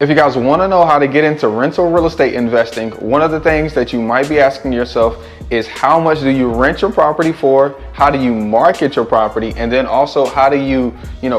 If you guys want to know how to get into rental real estate investing, one of the things that you might be asking yourself is how much do you rent your property for? How do you market your property? And then also how do you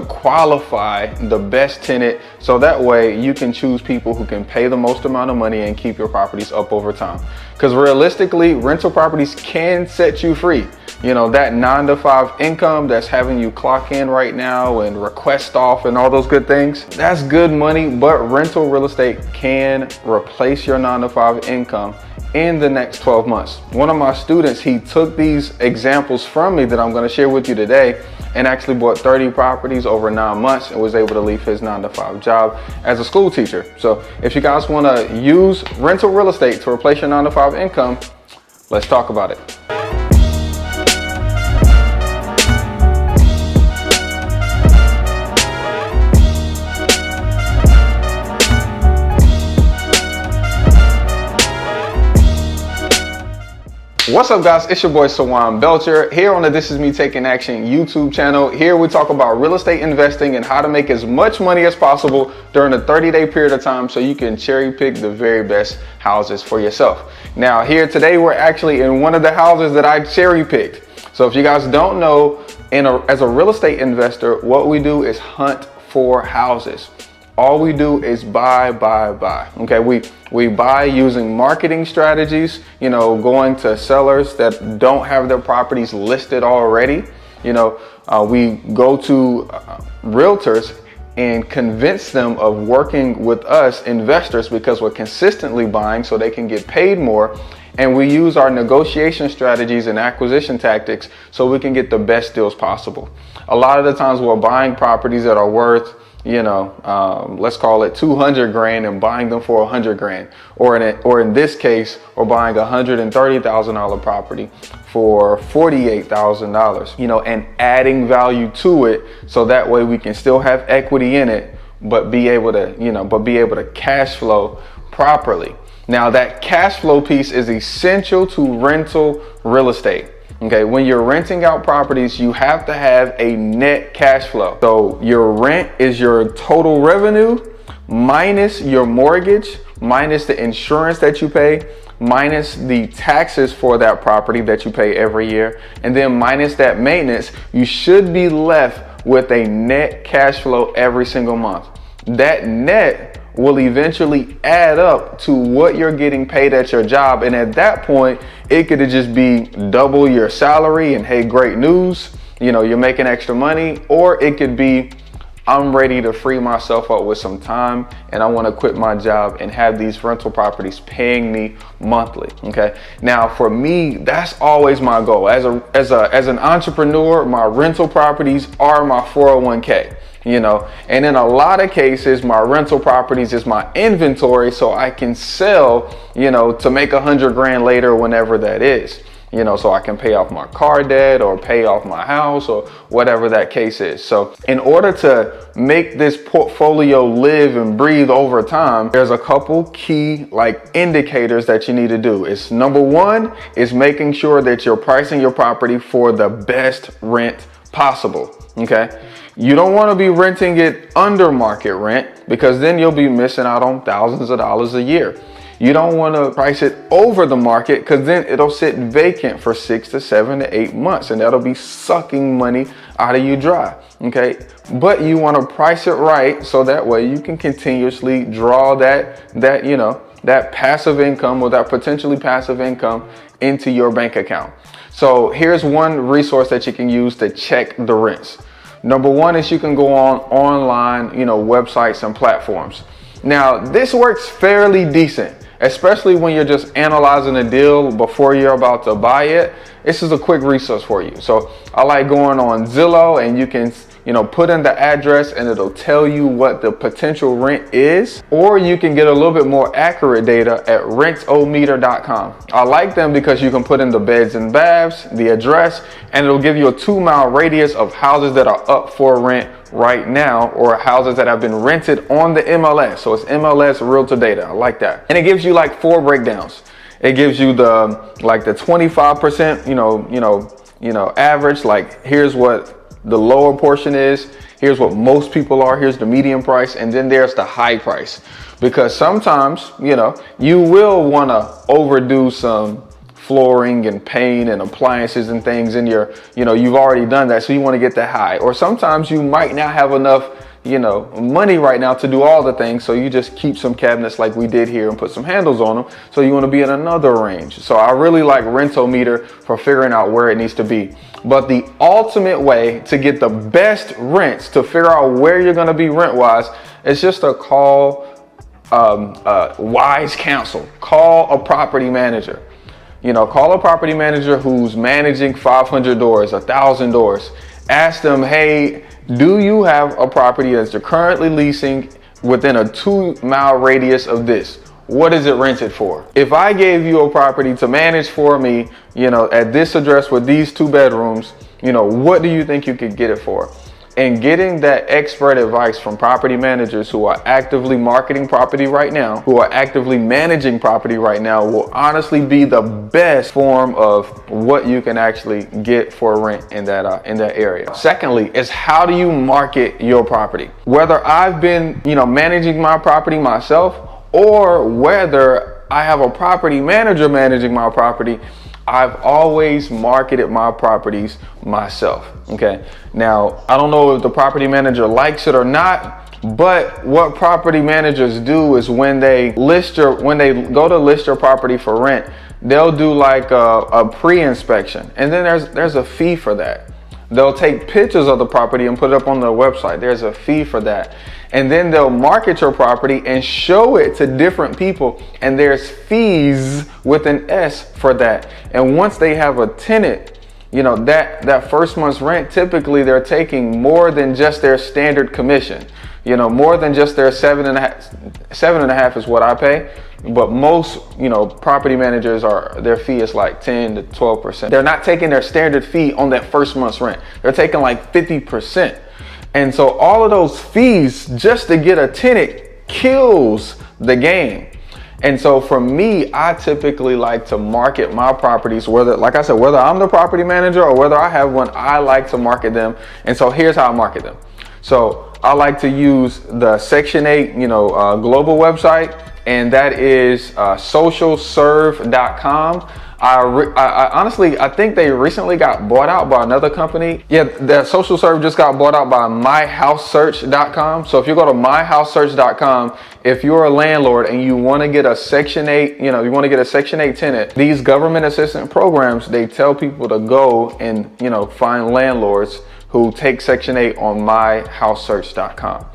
qualify the best tenant so that way you can choose people who can pay the most amount of money and keep your properties up over time. Because realistically, rental properties can set you free. That 9-to-5 income that's having you clock in right now and request off and all those good things, that's good money, but rental real estate can replace your 9-to-5 income in the next 12 months. One of my students, he took these examples from me that I'm going to share with you today and actually bought 30 properties over 9 months and was able to leave his 9-to-5 job as a school teacher. So if you guys want to use rental real estate to replace your 9-to-5 income, let's talk about it. What's up guys, it's your boy Sawan Belcher here on the This Is Me Taking Action YouTube channel. Here we talk about real estate investing and how to make as much money as possible during a 30-day period of time so you can cherry pick the very best houses for yourself. Now here today we're actually in one of the houses that I cherry picked. So if you guys don't know, as a real estate investor, what we do is hunt for houses. All we do is buy. Okay, we buy using marketing strategies, going to sellers that don't have their properties listed already. We go to realtors and convince them of working with us investors because we're consistently buying so they can get paid more. And we use our negotiation strategies and acquisition tactics so we can get the best deals possible. A lot of the times we're buying properties that are worth let's call it 200 grand and buying them for 100 grand. Or in this case, we're buying $130,000 property for $48,000, and adding value to it so that way we can still have equity in it, but be able to cash flow properly. Now that cash flow piece is essential to rental real estate. Okay, when you're renting out properties, you have to have a net cash flow. So your rent is your total revenue minus your mortgage, minus the insurance that you pay, minus the taxes for that property that you pay every year, and then minus that maintenance. You should be left with a net cash flow every single month. That net will eventually add up to what you're getting paid at your job. And at that point, it could just be double your salary and hey, great news, you're making extra money. Or it could be, I'm ready to free myself up with some time and I want to quit my job and have these rental properties paying me monthly. Okay. Now for me, that's always my goal. As an entrepreneur, my rental properties are my 401k. And in a lot of cases, my rental properties is my inventory so I can sell, to make 100 grand later whenever that is, so I can pay off my car debt or pay off my house or whatever that case is. So in order to make this portfolio live and breathe over time, there's a couple key indicators that you need to do. It's number one is making sure that you're pricing your property for the best rent possible. Okay. You don't want to be renting it under market rent because then you'll be missing out on thousands of dollars a year. You don't want to price it over the market because then it'll sit vacant for 6 to 7 to 8 months and that'll be sucking money out of you dry. Okay. But you want to price it right so that way you can continuously draw that passive income or that potentially passive income into your bank account. So here's one resource that you can use to check the rents. Number one is you can go on online, websites and platforms. Now this works fairly decent, especially when you're just analyzing a deal before you're about to buy it. This is a quick resource for you. So I like going on Zillow and you can put in the address and it'll tell you what the potential rent is, or you can get a little bit more accurate data at rentometer.com. I like them because you can put in the beds and baths, the address, and it'll give you a 2-mile radius of houses that are up for rent right now or houses that have been rented on the MLS. So it's MLS realtor data. I like that. And it gives you 4 breakdowns. It gives you the 25%, average, here's what the lower portion is. Here's what most people are. Here's the medium price. And then there's the high price. Because sometimes, you know, you will want to overdo some flooring and paint and appliances and things in your, you know, you've already done that. So you want to get that high. Or sometimes you might not have enough, you know, money right now to do all the things. So you just keep some cabinets like we did here and put some handles on them. So you want to be in another range. So I really like Rentometer for figuring out where it needs to be. But the ultimate way to get the best rents, to figure out where you're going to be rent wise, is just to call wise counsel. Call a property manager. You know, call a property manager who's managing 500 doors, 1,000 doors. Ask them, hey, do you have a property that you're currently leasing within a 2-mile radius of this? What is it rented for? If I gave you a property to manage for me, you know, at this address with these 2 bedrooms, you know, what do you think you could get it for? And getting that expert advice from property managers who are actively marketing property right now, who are actively managing property right now, will honestly be the best form of what you can actually get for rent in that area. Secondly, is how do you market your property? Whether I've been, you know, managing my property myself, or whether I have a property manager managing my property, I've always marketed my properties myself. Okay. Now, I don't know if the property manager likes it or not, but what property managers do is when they go to list your property for rent, they'll do like a pre-inspection, and then there's a fee for that. They'll take pictures of the property and put it up on their website. There's a fee for that. And then they'll market your property and show it to different people. And there's fees with an S for that. And once they have a tenant, you know, that first month's rent, typically they're taking more than just their standard commission. You know, more than just their 7.5 is what I pay. But most, you know, property managers their fee is like 10 to 12%. They're not taking their standard fee on that first month's rent. They're taking like 50%. And so all of those fees just to get a tenant kills the game. And so for me, I typically like to market my properties, whether, like I said, whether I'm the property manager or whether I have one, I like to market them. And so here's how I market them. So I like to use the Section 8, you know, global website, and that is socialserve.com. I honestly, I think they recently got bought out by another company. Yeah, that Social Serve just got bought out by myhousesearch.com. So if you go to myhousesearch.com, if you're a landlord and you want to get a Section 8, you know, you want to get a Section 8 tenant, these government assistance programs, they tell people to go and, you know, find landlords who take Section 8 on myhousesearch.com.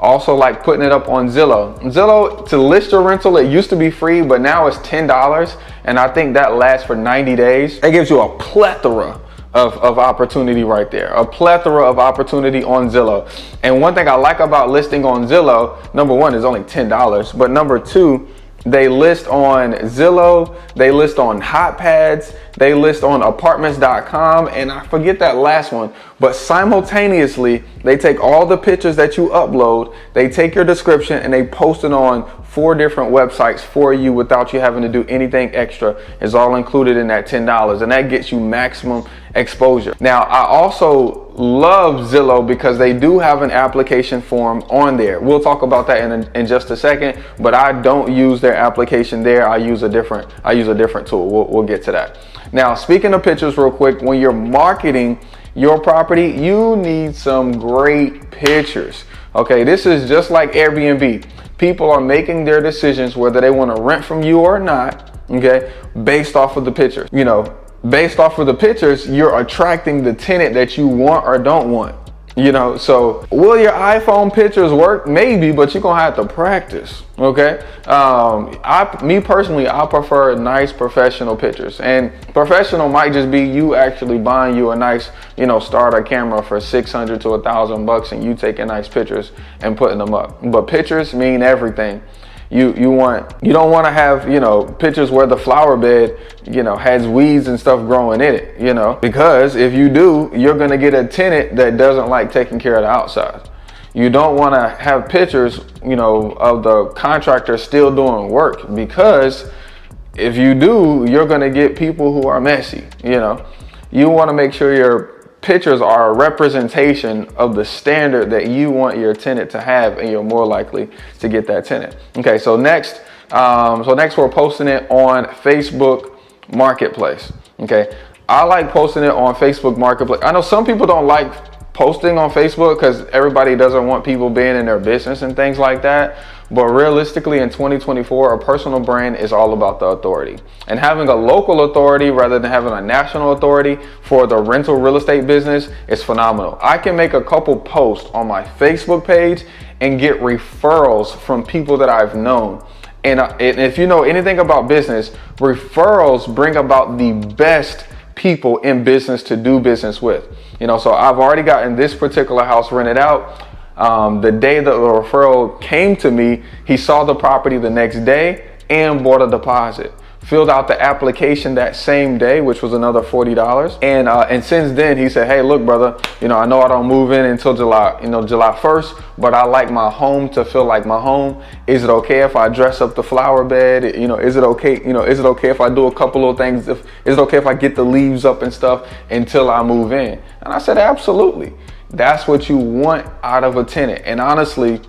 Also, like putting it up on Zillow. Zillow, to list your rental, it used to be free, but now it's $10. And I think that lasts for 90 days. It gives you a plethora of opportunity right there. A plethora of opportunity on Zillow. And one thing I like about listing on Zillow, number one, is only $10. But number two, they list on Zillow, they list on HotPads, they list on apartments.com, and I forget that last one, but simultaneously, they take all the pictures that you upload, they take your description, and they post it on 4 different websites for you without you having to do anything extra. It's all included in that $10, and that gets you maximum exposure. Now, I also love Zillow because they do have an application form on there. We'll talk about that in just a second, but I don't use their application there. I use a different tool. We'll get to that. Now, speaking of pictures real quick, when you're marketing your property, you need some great pictures. Okay, this is just like Airbnb. People are making their decisions whether they want to rent from you or not, okay, based off of the pictures. You know, based off of the pictures, you're attracting the tenant that you want or don't want. You know, so will your iPhone pictures work? Maybe, but you're gonna have to practice. Okay. Me personally, I prefer nice professional pictures, and professional might just be you actually buying you a nice, you know, starter camera for $600 to $1,000, and you taking nice pictures and putting them up. But pictures mean everything. You don't want to have, you know, pictures where the flower bed, you know, has weeds and stuff growing in it, you know, because if you do, you're going to get a tenant that doesn't like taking care of the outside. You don't want to have pictures, you know, of the contractor still doing work, because if you do, you're going to get people who are messy. You know, you want to make sure your pictures are a representation of the standard that you want your tenant to have, and you're more likely to get that tenant. Okay, so next we're posting it on Facebook Marketplace. Okay, I like posting it on Facebook Marketplace. I know some people don't like posting on Facebook because everybody doesn't want people being in their business and things like that. But realistically, in 2024, a personal brand is all about the authority. And having a local authority rather than having a national authority for the rental real estate business is phenomenal. I can make a couple posts on my Facebook page and get referrals from people that I've known. And if you know anything about business, referrals bring about the best people in business to do business with. You know, so I've already gotten this particular house rented out. The day that the referral came to me, he saw the property the next day and bought a deposit. Filled out the application that same day, which was another $40. And since then, he said, "Hey, look, brother, you know, I know I don't move in until July 1st, but I like my home to feel like my home. Is it okay if I dress up the flower bed? You know, is it okay? You know, is it okay if I do a couple of things? Is it okay if I get the leaves up and stuff until I move in?" And I said, "Absolutely." That's what you want out of a tenant. And honestly,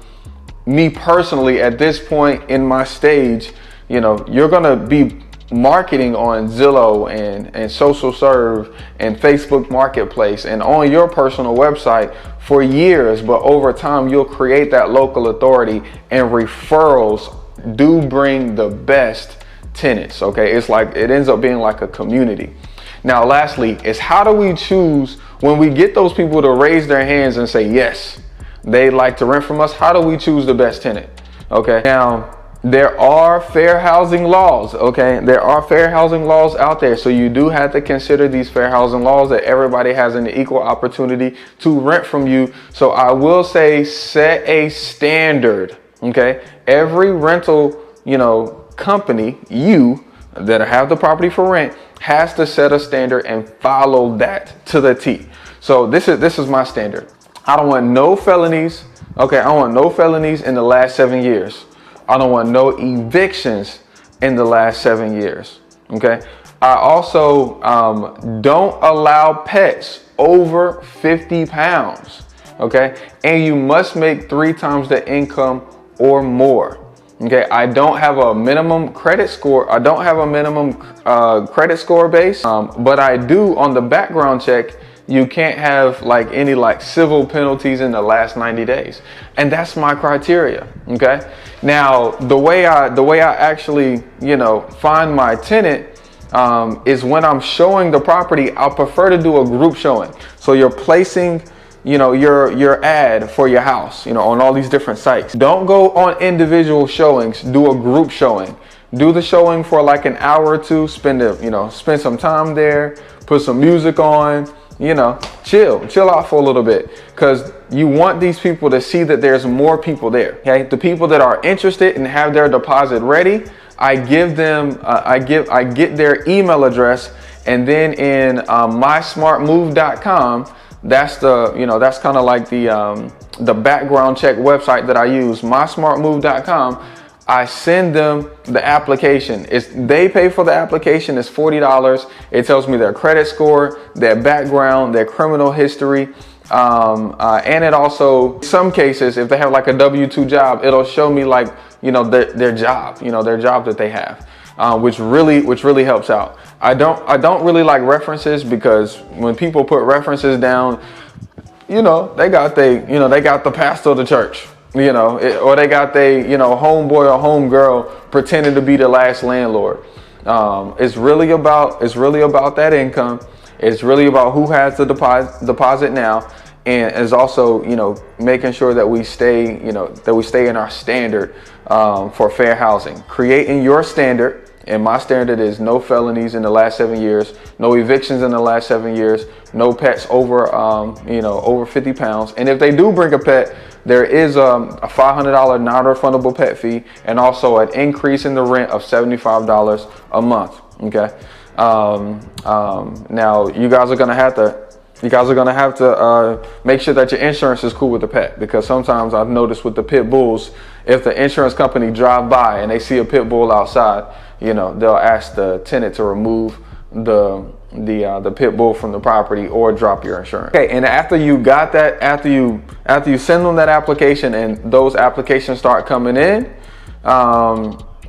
me personally, at this point in my stage, you know, you're going to be marketing on Zillow and Social Serve and Facebook Marketplace and on your personal website for years. But over time, you'll create that local authority, and referrals do bring the best tenants. Okay. It's like, it ends up being like a community. Now, lastly, is how do we choose when we get those people to raise their hands and say, yes, they'd like to rent from us? How do we choose the best tenant? Okay. Now, there are fair housing laws. Okay. There are fair housing laws out there. So you do have to consider these fair housing laws, that everybody has an equal opportunity to rent from you. So I will say, set a standard. Okay. Every rental, company, that have the property for rent, has to set a standard and follow that to the T. So this is my standard. I don't want no felonies. Okay, I want no felonies in the last 7 years. I don't want no evictions in the last 7 years. Okay. I also don't allow pets over 50 pounds. Okay. And you must make 3 times the income or more. Okay, I don't have a minimum credit score. I don't have a minimum credit score base, but I do on the background check. You can't have any civil penalties in the last 90 days, and that's my criteria. Okay, now the way I actually find my tenant is when I'm showing the property. I'll prefer to do a group showing. So you're placing your ad for your house, on all these different sites. Don't go on individual showings. Do a group showing. Do the showing for an hour or two. Spend some time there. Put some music on. Chill out for a little bit, because you want these people to see that there's more people there. Okay, the people that are interested and have their deposit ready, I give them, I get their email address, and then in mysmartmove.com. That's that's kind of like the background check website that I use, mysmartmove.com. I send them the application. They pay for the application. It's $40. It tells me their credit score, their background, their criminal history. And it also, in some cases, if they have a W-2 job, it'll show me their job, their job that they have. Which really helps out. I don't really like references, because when people put references down, they got the pastor of the church, or they got homeboy or homegirl pretending to be the last landlord. It's really about that income. It's really about who has the deposit now, and is also making sure that we stay in our standard for fair housing. Creating your standard. And my standard is no felonies in the last 7 years, no evictions in the last 7 years, no pets over, over 50 pounds. And if they do bring a pet, there is a $500 non-refundable pet fee, and also an increase in the rent of $75 a month. Okay. Now you guys are gonna have to make sure that your insurance is cool with the pet, because sometimes I've noticed with the pit bulls, if the insurance company drive by and they see a pit bull outside, they'll ask the tenant to remove the the pit bull from the property or drop your insurance. Okay, and after you got that, after you send them that application and those applications start coming in,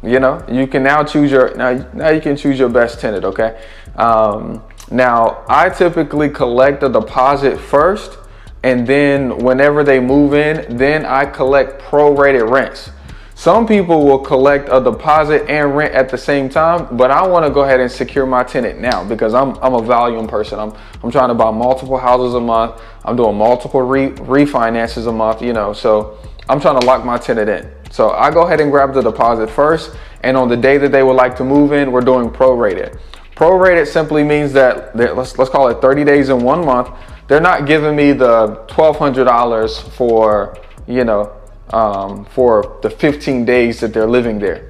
you know, you can now choose your now you can choose your best tenant. Okay, now I typically collect a deposit first, and then whenever they move in, then I collect prorated rents. Some people will collect a deposit and rent at the same time, but I want to go ahead and secure my tenant now because I'm a volume person. I'm trying to buy multiple houses a month. I'm doing multiple refinances a month, you know, so I'm trying to lock my tenant in. So I go ahead and grab the deposit first, and on the day that they would like to move in, we're doing prorated. Prorated simply means that let's call it 30 days in 1 month. They're not giving me the $1,200 for, you know, for the 15 days that they're living there.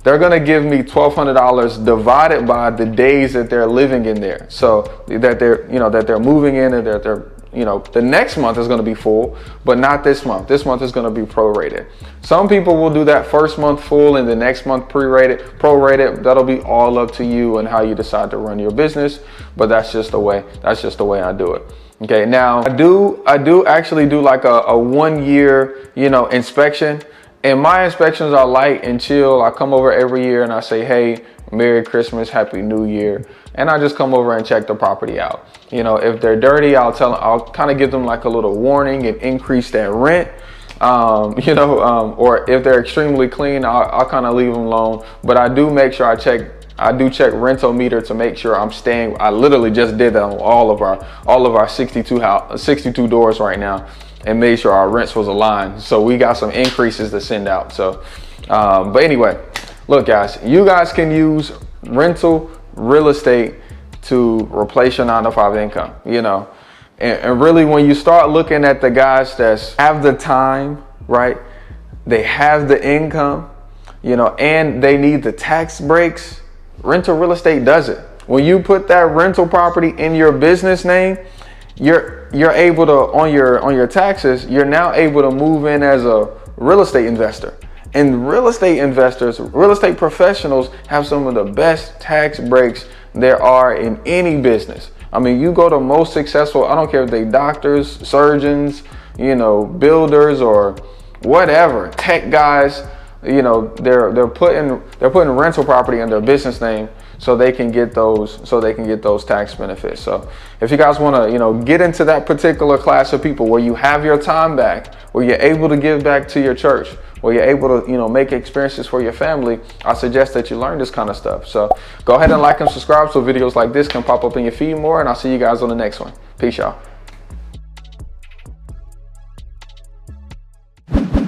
They're gonna give me $1,200 divided by the days that they're living in there. So that they're, you know, that they're moving in, and that they're, you know, the next month is gonna be full, but not this month. This month is gonna be prorated. Some people will do that first month full and the next month prorated. That'll be all up to you and how you decide to run your business, but that's just the way I do it. Okay, now I do actually do like a 1 year, you know, inspection, and my inspections are light and chill. I come over every year and I say, hey, Merry Christmas, Happy New Year, and I just come over and check the property out. You know, if they're dirty, I'll kind of give them like a little warning and increase that rent. You know, or if they're extremely clean, I'll kind of leave them alone. But I do make sure I do check rental meter to make sure I'm staying. I literally just did that on all of our 62 doors right now, and made sure our rents was aligned. So we got some increases to send out. So, but anyway, look guys, you guys can use rental real estate to replace your 9-to-5 income, you know, and really when you start looking at the guys that have the time, right? They have the income, you know, and they need the tax breaks. Rental real estate does it. When you put that rental property in your business name, you're able to, on your taxes, you're now able to move in as a real estate investor. And real estate investors, real estate professionals have some of the best tax breaks there are in any business. I mean, you go to most successful, I don't care if they doctors, surgeons, you know, builders or whatever, tech guys, you know, they're putting rental property in their business name so they can get those tax benefits. So if you guys want to, you know, get into that particular class of people where you have your time back, where you're able to give back to your church, where you're able to, you know, make experiences for your family, I suggest that you learn this kind of stuff. So go ahead and like and subscribe so videos like this can pop up in your feed more, and I'll see you guys on the next one. Peace, y'all.